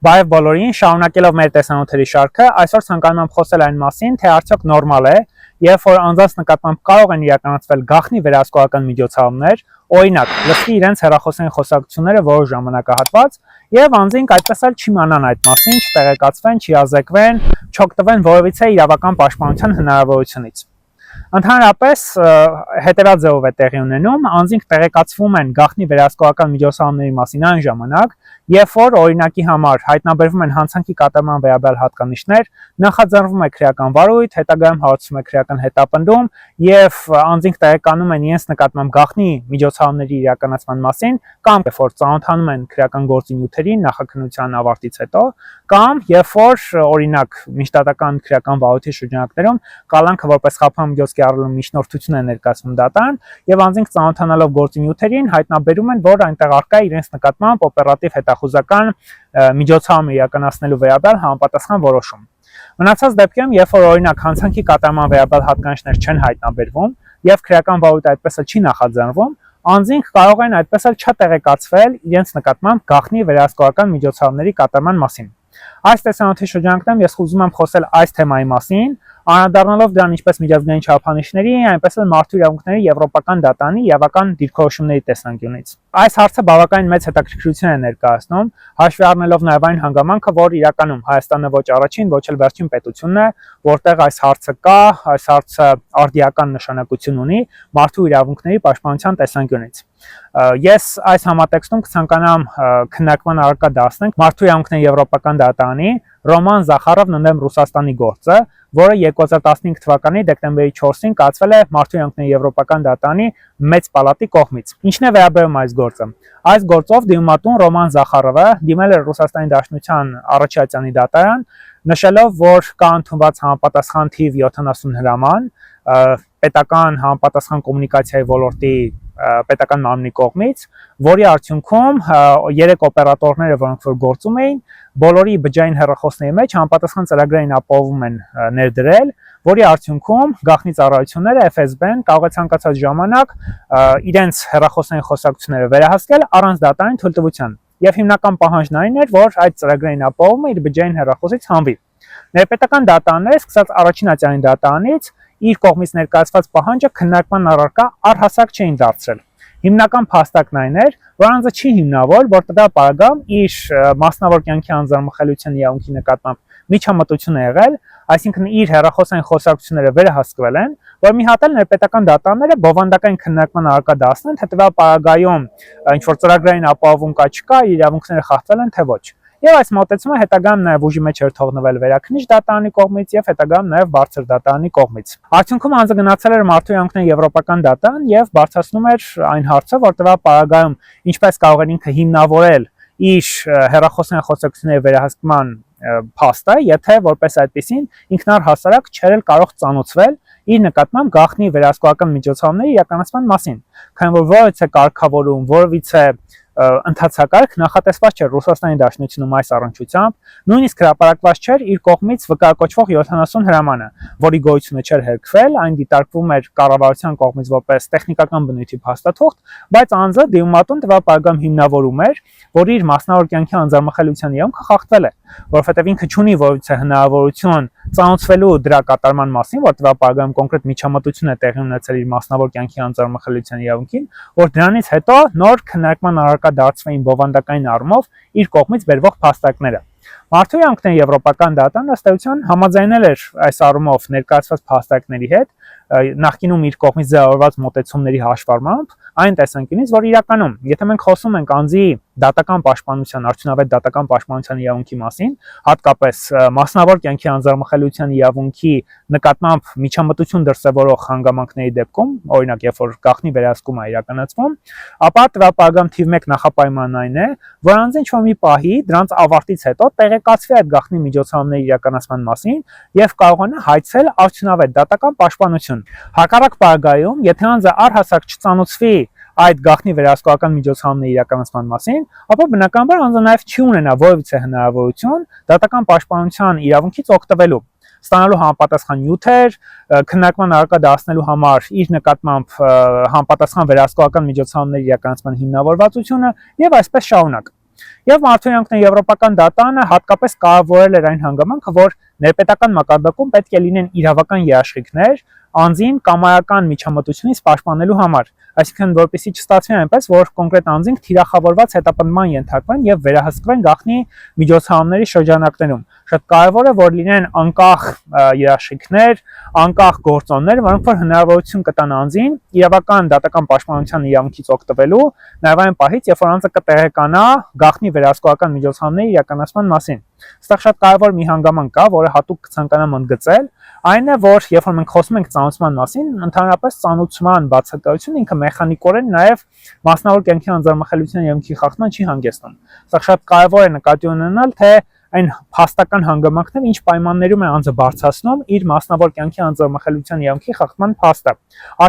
Բարև բոլորին, շարունակելով մեր տեսանյութերի շարքը, այսօր ցանկանում եմ խոսել այն մասին, թե արդյոք նորմալ է, երբ որ անձանց նկատմամբ կարող են իրականացվել գաղտնի վերահսկողական միջոցառումներ, օրինակ, լսվի իրենց հեռախոսային խոսակցությունները որոշ ժամանակահատված, եւ անձինք այդպես էլ չիմանան այդ մասին, չտեղեկացվեն, չիազեկվեն, չօգտվեն որևիցե իրավական պաշտպանության հնարավորությունից։ Ընդհանրապես հետևյալ ձևով է տեղի ունենում, անձինք տեղեկացվում են գաղտնի վերահսկողական միջոցառումների մասին այն ժամանակ, երբ որ օրինակի համար հայտնաբերվում են հանցանքի կատարման վերաբերյալ հատկանիշներ, նախաձեռնվում է քրեական վարույթ, հետագայում հարուցվում է քրեական հետապնդում եւ անձինք տեղեկանում են իրենց նկատմամբ գաղտնի միջոցառումների իրականացման մասին, կամ երբ որ ծանոթանում են քրեական գործի նյութերին նախաքննության ավարտից հետո, կամ երբ որ օրինակ միջտատական քրեական վարույթի շրջանակներում կալանքը որպես խափան միջոց կիրառելու միջնորդություն է ներկայացվում դատան եւ անձինք ծանոթանալով գործի նյութերին հայտնաբերում են, որ այնտեղ առկա է իրենց նկատմամբ օպերատիվ հետախուզական միջոցառում իրականացնելու վերաբերյալ համապատասխան որոշում։ Մնացած դեպքերում, երբ որ օրինակ հանցանքի կատարման վերաբերյալ հատկանիշներ չեն հայտնաբերվում եւ քրեական վարույթը այդպես էլ չի նախաձեռնվում, անձինք կարող են այդպես էլ չտեղեկացվել իրենց նկատմամբ գաղտնի վերահսկողական միջոցառումների կատարման մասին։ Այս տեսանյութի շրջանակներում ես ուզում եմ խոսել այս թեմայի մասին, անդրադառնալով դրան ինչպես միջազգային չափանիշների, այնպես էլ մարդու իրավունքների եվրոպական դատանի իրավական դիրքորոշումների տեսանկյունից։ Այս հարցը բավականին մեծ հետաքրքրություն է ներկայացնում, հաշվի առնելով նաև այն հանգամանքը, որ իրականում Հայաստանը ոչ առաջին, ոչ էլ վերջին պետությունն է, որտեղ այս հարցը կա, այս հարցը արդիական նշանակություն ունի մարդու իրավունքների պաշտպանության տեսանկյունից։ Ես այս համատեքստում կցանկանամ քննարկման առարկա դարձնել մարդու իրավունքների եվրոպական դատարանի Ռոման Զախարովն ընդդեմ Ռուսաստանի գործը, որը 2015 թվականի դեկտեմբերի 4-ին կայացվել է մարդու իրավունքների եվրոպական դատարանի մեծ պալատի կողմից։ Ինչն է վերաբերում այս գործը։ Այս գործով դիմատուն Ռոման Զախարովը դիմել է Ռուսաստանի Դաշնության առաջատյանի դատարան, նշելով, որ կա ընդունված համապատասխան թիվ 70 հրաման պետական համապատասխան կոմունիկացիայի ոլորտի պետական մարմնի կողմից, որի արդյունքում 3 օպերատորները, որոնք որ գործում էին, բոլորի բջջային հեռախոսների մեջ համապատասխան ծրագրային ապահովում են ներդրել, որի արդյունքում գաղտնի ծառայությունները FSB-ն կարող է ցանկացած ժամանակ իրենց հեռախոսային խոսակցությունները վերահսկել առանց դատարանի թույլտվության։ Եվ հիմնական պահանջն այն էր, որ այդ ծրագրային ապահովումը իր բջջային հեռախոսից հանվի։ Ներպետական դատարանները սկսած առաջին ատյանի դատարանից իր կողմից ներկայացված պահանջը քննարկման առարկա առհասարակ չէին դարձրել։ Հիմնական փաստակն այն էր, որ անձը չի հիմնավոր, որ տվյալ պարագայում իր մասնավոր կյանքի անձեռնմխելիության իրավունքի նկատմամբ միջամտություն է եղել, այսինքն իր հեռախոսային խոսակցությունները վերահսկվել են, որ մի հատ էլ ներպետական դատարանները բովանդակային քննարկման առարկա դարձնեն, թե տվյալ պարագայում ինչ որ ծրագրային ապահովում կա չկա, իրավունքները խախտվել են թե ոչ։ Եվ այս մոտեցումը հետագայում նաև ուժի մեջ էր թողնվել վերաքննիչ դատարանի կողմից եւ հետագայում նաև բարձր դատարանի կողմից։ Արդյունքում անձը գնացել էր մարդու իրավունքների եվրոպական դատարան եւ բարձրացնում էր այն հարցը, որ տվյալ պարագայում ինչպես կարող էր ինքը հիմնավորել իր հեռախոսային խոսակցությունների վերահսկման փաստը, եթե որպես այդպեսին ինքնարհասարակ չէր կարող ծանոթվել իր նկատմամբ գաղտնի վերահսկողական միջոցառումների իրականացման մասին, քանի որ որևիցե կարգավորում, որևիցե ընթացակարգ նախատեսված չէր Ռուսաստանի Դաշնությունում այս առնչությամբ, նույնիսկ հրապարակված չէր իր կողմից վկայակոչվող 70 հրամանը, որի գոյությունը չէր հերքվել, այն դիտարկվում էր կառավարության կողմից որպես տեխնիկական բնույթի փաստաթուղթ, բայց անձը դիմատուն տվյալ պարագայում հիմնավորում էր, որ իր մասնավոր կյանքի անձեռնմխելիության իրավունքը խախտվել է, որովհետև ինքը չունի որևիցե հնարավորություն ծանոթվելու դրա կատարման մասին, որ տվյալ պարագայում կոնկրետ միջամտություն է տեղի ունեցել իր մասնավոր կյանքի անձեռնմխելիության իրավունքին, որ դրանից հետո նոր քննարկման առարկա դարձվեին բովանդակային առումով իր կողմից բերվող փաստարկները։ Մարդու իրավունքների եվրոպական դատարանը ըստ էության համաձայնել էր այս առումով ներկայացված փաստարկների հետ, նախկինում իր կողմից ձևավորված մոտեցումների հաշվառմամբ, այն տեսանկյունից, որ իրականում, եթե մենք խոսում ենք անձի դատական պաշտպանության, արդյունավետ դատական պաշտպանության իրավունքի մասին, հատկապես մասնավոր կյանքի անձեռնմխելիության իրավունքի նկատմամբ միջամտություն դրսևորող հանգամանքների դեպքում, օրինակ, երբ որ գաղտնի վերահսկում է իրականացվում, ապա տվյալ պարագայում թիվ 1 նախապայմանն այն է, որ անձը ինչ-որ մի պահի դրանց ավարտից հետո տեղեկացվի այդ գաղտնի միջոցառումների իրականացման մասին եւ կարողանա հայցել արդյունավետ դատական պաշտպանություն։ Հակառակ պարագայում, եթե անձը առհասարակ չծանոթվի այդ գաղտնի վերահսկողական միջոցառումների իրականացման մասին, ապա բնականաբար անձը նաև չի ունենա որևիցե հնարավորություն դատական պաշտպանության իրավունքից օգտվելու, ստանալու համապատասխան նյութեր, քննարկման առարկա դարձնելու համար իր նկատմամբ համապատասխան վերահսկողական միջոցառումների իրականացման հիմնավորվածությունը եւ այսպես շարունակ։ Եվ Մարդույանքն եվրոպական դատանը հատկապես կարևորել էր այն հանգամանքը, որ ներպետական մակարդակում պետք է լինեն իրավական երաշխիքներ անձին կամայական միջամտությունից պաշտպանելու համար, այսինքն որպեսզի չստացվի այնպես, որ կոնկրետ անձինք թիրախավորված հետապնդման ենթարկվեն եւ վերահսկվեն գաղտնի միջոցառումների շրջանակներում։ Շատ կարևոր է, որ լինեն անկախ երաշխիքներ, անկախ գործոններ, որոնք որ հնարավորություն կտան անձին իրավական դատական պաշտպանության իրավունքից օգտվելու, նաեւ այն պահից, երբ որ անձը կտեղեկանա գաղտնի վերահսկողական միջոցառումների իրականացման մասին։ Այստեղ շատ կարևոր մի հանգամանք կա, որը հատուկ կցանկանամ ընդգծել, այն է, որ երբ որ մենք խոսում ենք ծանուցման մասին, ընդհանրապես ծանուցման բացակայությունը ինքը մեխանիկորեն նաև մասնավոր կյանքի անձնամխելիության իրավունքի խախտման չի հանգեցնում։ Սա շատ կարևոր է նկատի ունենալ, թե այն փաստական հանգամանքները ինչ պայմաններում է անձը բարձրացնում իր մասնավոր կյանքի անձնամխելիության իրավունքի խախտման փաստը։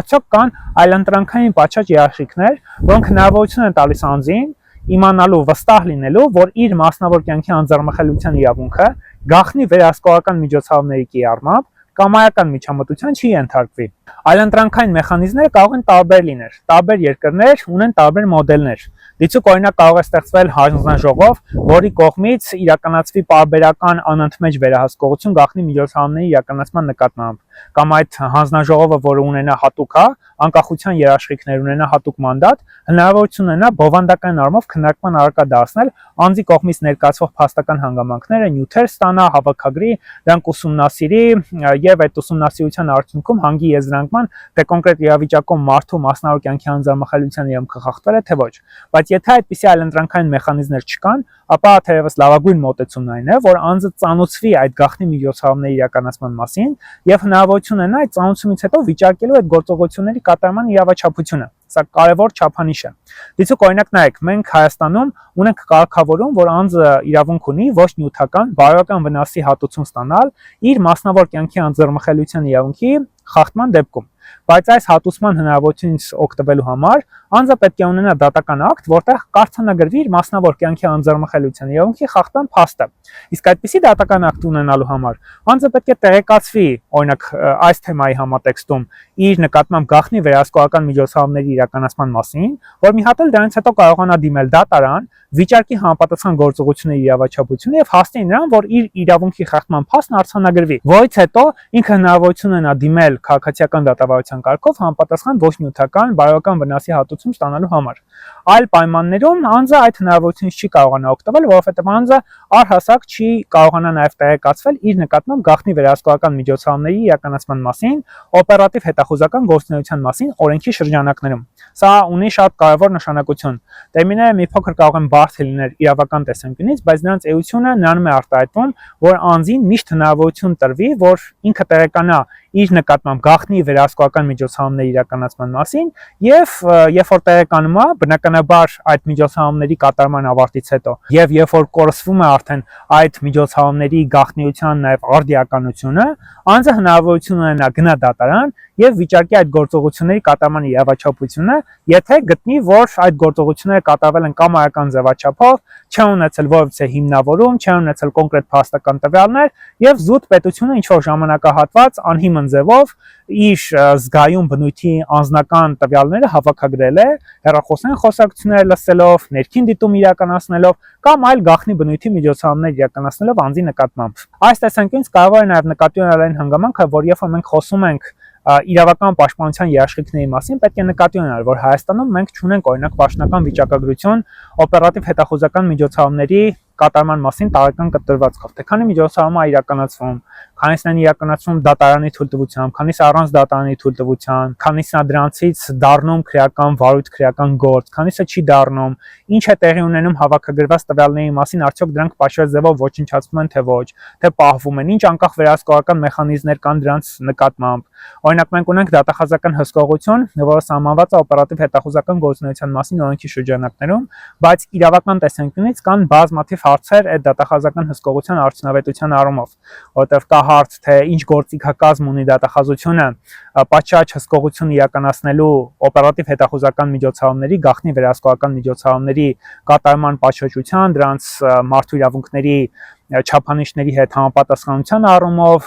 Արդյոք կան այլընտրանքային պատշաճ երաշխիքներ, որոնք հնարավորություն են տալիս անձին իմանալու, վստահ լինելու, որ իր մասնավոր կյանքի անձնամխելիության իրավունքը գաղտնի վերահսկողական միջոցառումների կիրառմամբ կամայական միջամտության չի ենթարկվի։ Այլընտրանքային մեխանիզմները կարող են տարբեր լինել։ Տարբեր երկրներ ունեն տարբեր մոդելներ։ Դիցուք օրինակ կարող է ստեղծվել հանձնաժողով, որի կողմից իրականացվի պարբերական անընդմեջ վերահսկողություն գաղտնի միջոցառումների իրականացման նկատմամբ, կամ այդ հանձնաժողովը, որը ունենա հատուկ անկախության երաշխիքներ, ունենա հատուկ մանդատ, հնարավորություն ունենա բովանդական առումով քննարկման առարկա դարձնել անձի կողմից ներկայացվող փաստական հանգամանքները, նյութեր ստանա, հավաքագրի, դրանք ուսումնասիրի եւ այդ ուսումնասիրության արդյունքում հանգի եզրանկման, թե կոնկրետ իրավիճակում մարդու մասնավոր կյանքի անձնամխելիության իրավունքը խախտվել է թե ոչ։ Բայց եթե այդպիսի այլընտրանքային մեխանիզմներ չկան, ապա թերևս լավագույն մոտեցումն այն է, որ անձը ծանոթվի այդ գաղտնի միջոցառումների իրականացման մասին եւ հնարավորություն ունենա այդ ծանոթությունից հետո վիճարկելու այդ գործողությունների կատարման իրավաչափությունը։ Սա կարևոր չափանիշ է։ Դիցուք օրինակ նայեք, մենք Հայաստանում ունենք կարգավորում, որ անձը իրավունք ունի ոչ նյութական, բարոյական վնասի հատուցում ստանալ իր մասնավոր կյանքի անձնամխելիության իրավունքի խախտման դեպքում։ Բայց այս հատուցման հնարավորությունից օգտվելու համար անձը պետք է ունենա դատական ակտ, որտեղ կարգանագրվի իր մասնավոր կյանքի անձնամխելիության իրավունքի խախտման փաստը։ Իսկ այդպիսի դատական ակտ ունենալու համար անձը պետք է տեղեկացվի, օրինակ այս թեմայի համատեքստում, իր նկատմամբ գաղտնի վերահսկողական միջոցառումների իրականացման մասին, որ մի հատ էլ դրանից հետո կարողանա դիմել դատարան, վիճարկի համապատասխան գործողությունների իրավաչափությունը եւ հասնի նրան, որ իր իրավունքի խախտման փաստն արձանագրվի, որից հետո ինքը հնարավորություն ունենա դիմել քաղաքացիական դատավարության կարգով համապատասխան ոչ նյութական բարոյական վնասի հատուցում ստանալու համար։ Այլ պայմաններում անձը այդ հնարավորությունից չի կարողանա օգտվել, որովհետեւ անձը առհասարակ չի կարողանա նաեւ տեղեկացվել իր նկատմամբ գաղտնի վերահսկողական միջոցառումների իրականացման մասին, օպերատիվ հետախուզական գործունեության մասին օրենքի շրջանակներում։ Սա ունի շատ կարևոր նշանակություն։ Տերմինները մի փոքր կարող են բարդ լինել իրավական տեսանկյունից, բայց նրանց էությունը նրանում է արտահայտվում, որ անձին միշտ հնարավորություն տրվի, որ ինքը տեղեկանա իր նկատմամբ գաղտնի վերահսկողական միջոցառումների իրականացման մասին եւ երբ որ տեղեկանում է, բնականաբար այդ միջոցառումների կատարման ավարտից հետո եւ երբ որ կորսվում է արդեն այդ միջոցառումների գաղտնիության նաեւ արդիականությունը, անձը հնարավորություն ունենա գնա դատարան եւ վիճարկի այդ գործողությունների կատարման իրավաչափությունը, եթե գտնի, որ այդ գործողությունները կատարվել են կամայական ձևաչափով, չեն ունեցել որևէ հիմնավորում, չեն ունեցել կոնկրետ փաստական տվյալներ եւ զուտ պետությունը ինչ որ ժամանակահատված անհիմն ձևով իր զգայուն բնույթի անձնական տվյալները հավաքագրել է հեռախոսային խոսակցությունները լսելով, ներքին դիտում իրականացնելով կամ այլ գաղտնի բնույթի միջոցառումներ իրականացնելով անձի նկատմամբ։ Այս տեսանկյունից կարող է նաև նկատի ունենալ այն հանգամանքը, որ երբ որ մենք խոսում ենք իրավական պաշտպանության երաշխիքների մասին, պետք է նկատի ունենալ, որ Հայաստանում մենք չունենք օրինակ պաշտոնական վիճակագրություն օպերատիվ հետախուզական միջոցառումների կատարման մասին տարեկան կտրվածքով, թե քանի միջոցառում է իրականացվում, քանիսն են իրականացվում դատարանի թույլտվությամբ, քանիսը առանց դատարանի թույլտվության, քանիսն է դրանցից դառնում քրեական վարույթ, քրեական գործ, քանիսը չի դառնում, ինչ է տեղի ունենում հավաքագրված տվյալների մասին, արդյոք դրանք պաշարած ձևով ոչնչացվում են թե ոչ, թե պահվում են, ինչ անկախ վերահսկողական մեխանիզմներ կան դրանց նկատմամբ։ Օրինակ մենք ունենք դատախազական հսկողություն, որը սահմանված է օպերատիվ հետախուզական գործունեության մասին օրենքի շրջանակներում, բայց իրավական տեսանկյունից կան բազմաթիվ հարցեր այդ դատախազական հսկողության արդյունավետության առումով, որտեղ կա հարց, թե ինչ գործիքակազմ ունի դատախազությունը պատշաճ հսկողություն իրականացնելու օպերատիվ հետախուզական միջոցառումների, գաղտնի վերահսկողական միջոցառումների կատարման պատշաճության, դրանց մարդու իրավունքների չափանիշների հետ համապատասխանության առումով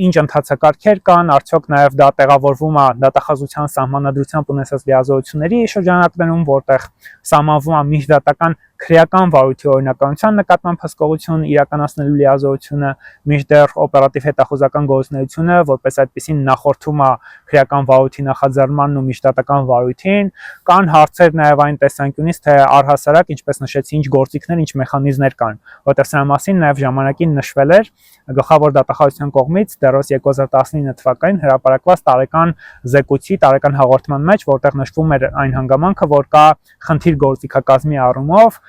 ինչ ընթացակարգեր կան, արդյոք նաև դա տեղավորվում է դատախազության սահմանադրությամբ ունեցած լիազորությունների շրջանակներում, որտեղ սահմանվում է միջդատական քրեական վարույթի օրինականության նկատմամբ հսկողություն իրականացնելու լիազորությունը, մինչդեռ օպերատիվ հետախուզական գործունեությունը որպես այդպեսին նախորդում է քրեական վարույթի նախաձեռնմանն ու միջդատական վարույթին, կան հարցեր նաև այն տեսանկյունից, թե առհասարակ, ինչպես նշեցի, ինչ գործիքներ, ինչ մեխանիզմներ կան, որտեղ սրա մասին նաև ժամանակին նշվել էր գլխավոր դատախազության կողմից դեռևս 2019 թվականին հրապարակված տարեկան զեկույցի, տարեկան հաղորդման մեջ, որտեղ նշվում էր այն հանգամանքը, որ կա խնդիր գործիքակազմի առումով,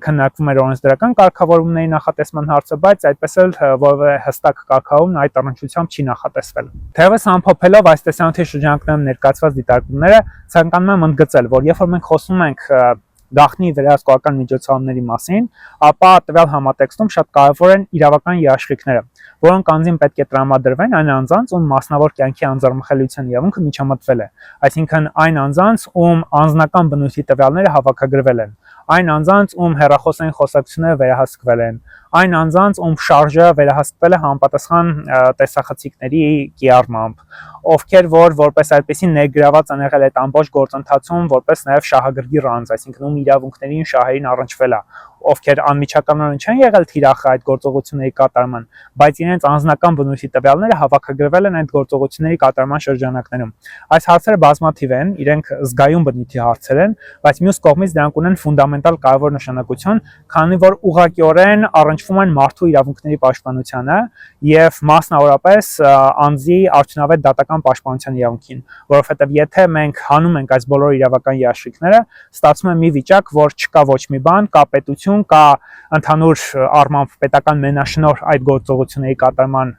քննարկվում էր օրենսդրական կարգավորումների նախատեսման հարցը, բայց այդպես էլ որևէ հստակ կարգավորում այդ առնչությամբ չի նախատեսվել։ Թեևս ամփոփելով այս տեսանյութի շրջանակներում ներկայացված դիտարկումները, ցանկանում եմ ընդգծել, որ երբ որ մենք խոսում ենք գաղտնի վերահսկողական միջոցառումների մասին, ապա տվյալ համատեքստում շատ կարևոր են իրավական երաշխիքները, որոնք անձին պետք է տրամադրվեն այն անձանց, ում մասնավոր կյանքի անձեռնմխելիության իրավունքը միջամտվել է, այսինքն այն անձանց, ում անձնական բնույթի տվյալները հավաքագրվել են, այն անձանց, ում հեռախոսային խոսակցությունները վերահսկվել են, այն անձանց, ում շարժը վերահսկվել է համապատասխան տեսախցիկների կիրառմամբ, ովքեր որ որպես այդպեսին ներգրաված են եղել այդ ամբողջ գործընթացում, որպես նաև շահագրգիռ անձ, այսինքն ում իրավունքներին, շահերին առնչվել է, ովքեր անմիջականորեն չեն եղել թիրախը այդ գործողությունների կատարման, բայց իրենց անձնական բնույթի տվյալները հավաքագրվել են այդ գործողությունների կատարման շրջանակներում։ Այս հարցերը բազմաթիվ են, իրենք զգայուն բնույթի հարցեր են, բայց մյուս կողմից դրանք ունեն ֆունդամենտալ կարևոր նշանակություն, քանի որ ուղղակիորեն առնչվում են մարդու իրավունքների պաշտպանությանը եւ մասնավորապես անձի արդյունավետ դատական պաշտպանության իրավունքին, որովհետեւ եթե մենք հանում ենք այս բոլոր իրավական երաշխիքները, ստացվում է մի վիճակ, որ չկա ոչ մի բան, կա պետություն, կա ընդհանուր առմամբ պետական մենաշնորհ այդ գործողությունների կատարման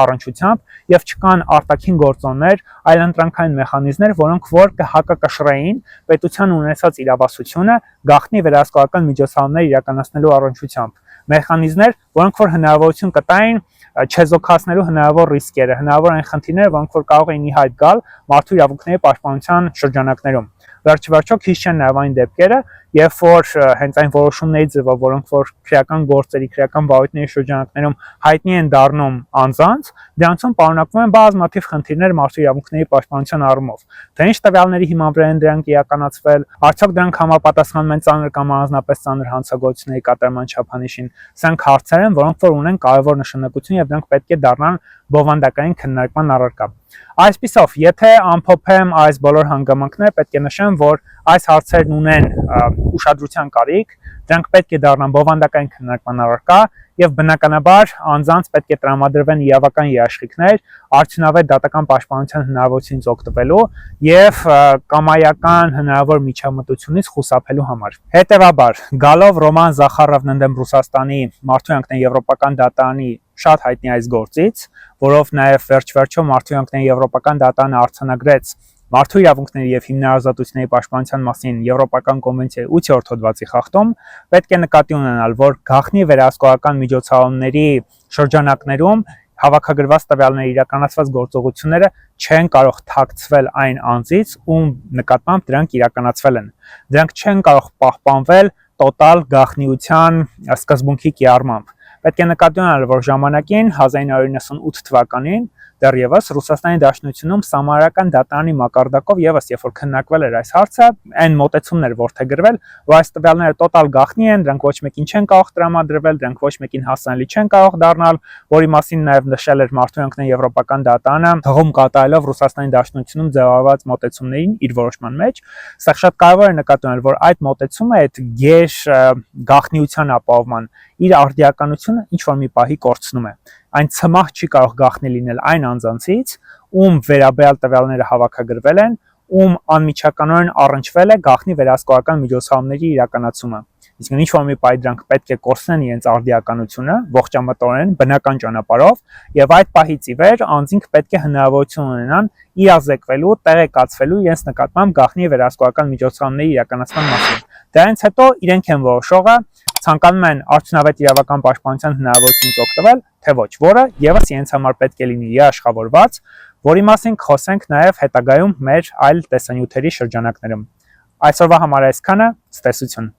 առնչությամբ եւ չկան արտաքին գործոններ, այլընտրանքային մեխանիզմներ, որոնք որ կհակակշռեին պետության ունեցած իրավասությունը գաղտնի վերահսկողական միջոցառումներ իրականացնելու առնչությամբ, մեխանիզմներ, որոնք որ հնարավորություն կտային չեզոքացնելու հնարավոր ռիսկերը, հնարավոր այն խնդիրները, որոնք որ կարող էին ի հայտ գալ մարդու իրավունքների պաշտպանության շրջանակներում։ Վերջիվերջո քիչ չեն նաև այն դեպքերը, երբ որ հենց այն որոշումների ձևով, որոնք որ քրեական գործերի, քրեական վարույթների շրջանակներում հայտնի են դառնում անձանց, դրանցում պարունակվում են բազմաթիվ խնդիրներ մարդու իրավունքների պաշտպանության առումով։ Թե ինչ տվյալների հիման վրա են դրանք իրականացվել, արդյոք դրանք համապատասխանում են ծանր կամ առանձնապես ծանր հանցագործությունների կատարման չափանիշին, սրանք հարցեր են, որոնք որ ունեն կարևոր նշանակություն եւ դրանք պետք է դառնան բովանդակային քննարկման առարկա։ Այսպիսով, եթե ամփոփեմ այս բոլոր հանգամանքները, պետք է նշեմ, որ այս հարցերն ունեն ուշադրության կարիք, դրանք պետք է դառնան բովանդակային քննարկման առարկա եւ բնականաբար անձանց պետք է տրամադրվեն իրավական երաշխիքներ արդյունավետ դատական պաշտպանության հնարավորությունից օգտվելու եւ կամայական հնարավոր միջամտությունից խուսափելու համար։ Հետևաբար, գալով Ռոման Զախարովն ընդդեմ Ռուսաստանի մարդու իրավունքների եվրոպական դատարանի շատ հայտնի այս գործից, որով նաև վերջ-վերջո մարդու իրավունքների եվրոպական դատարանը արձանագրեց մարդու իրավունքների եւ հիմնարարազատությունների պաշտպանության մասին Եվրոպական կոնվենցիայի 8-րդ հոդվածի խախտում, պետք է նկատի ունենալ, որ գաղտնի վերահսկողական միջոցառումների շրջանակներում հավաքագրված տվյալների իրականացված գործողությունները չեն կարող թաքցվել այն անձից, ում նկատմամբ դրանք իրականացվել են։ Դրանք չեն կարող պահպանվել տոտալ գաղտնիության սկզբունքի կիրառմամբ։ Պետք է նկատի ունենալ, որ ժամանակին 1998 թվականին դեռևս Ռուսաստանի Դաշնությունում Սամարական դատարանի մակարդակով եւս երբ որ քննարկվել էր այս հարցը, այն մոտեցումներ որդեգրվել, որ այս տվյալները տոտալ գաղտնի են, դրանք ոչ մեկին չեն կարող տրամադրվել, դրանք ոչ մեկին հասանելի չեն կարող դառնալ, որի մասին նաեւ նշել էր մարդու իրավունքների եվրոպական դատարանը, հղում կատարելով Ռուսաստանի Դաշնությունում ձևավորված մոտեցումներին իր որոշման մեջ, սա շատ կարևոր է նկատի ունենալ, որ այդ մոտեցումը այդ գեր գաղտնիության ապահովման իր արդիականությունը ինչ որ մի պահի կորցնում է։ Այն ցմահ չի կարող գաղտնի լինել այն անձանցից, ում վերաբերյալ տվյալները հավաքագրվել են, ում անմիջականորեն առնչվել է գաղտնի վերահսկողական միջոցառումների իրականացումը։ Իսկ ինչ որ մի պահի դրանք պետք է կորցնեն իրենց արդիականությունը ողջամտորեն, բնական ճանապարհով, եւ այդ պահից ի վեր անձինք պետք է հնարավորություն ունենան իրազեկվելու, տեղեկացվելու իրենց նկատմամբ գաղտնի վերահսկողական միջոցառումների իրականացման մասին։ Դրանից հետո իրենք են որոշողը ցանկանում են արդյունավետ իրավական պաշտպանության հնարավորությունից օգտվել, թե ոչ, որը եւս իրենց համար պետք է լինի երաշխավորված, որի մասին կխոսենք նաեւ հետագայում մեր այլ տեսանյութերի շրջանակներում։ Այսօրվա համար այսքանը, ցտեսություն։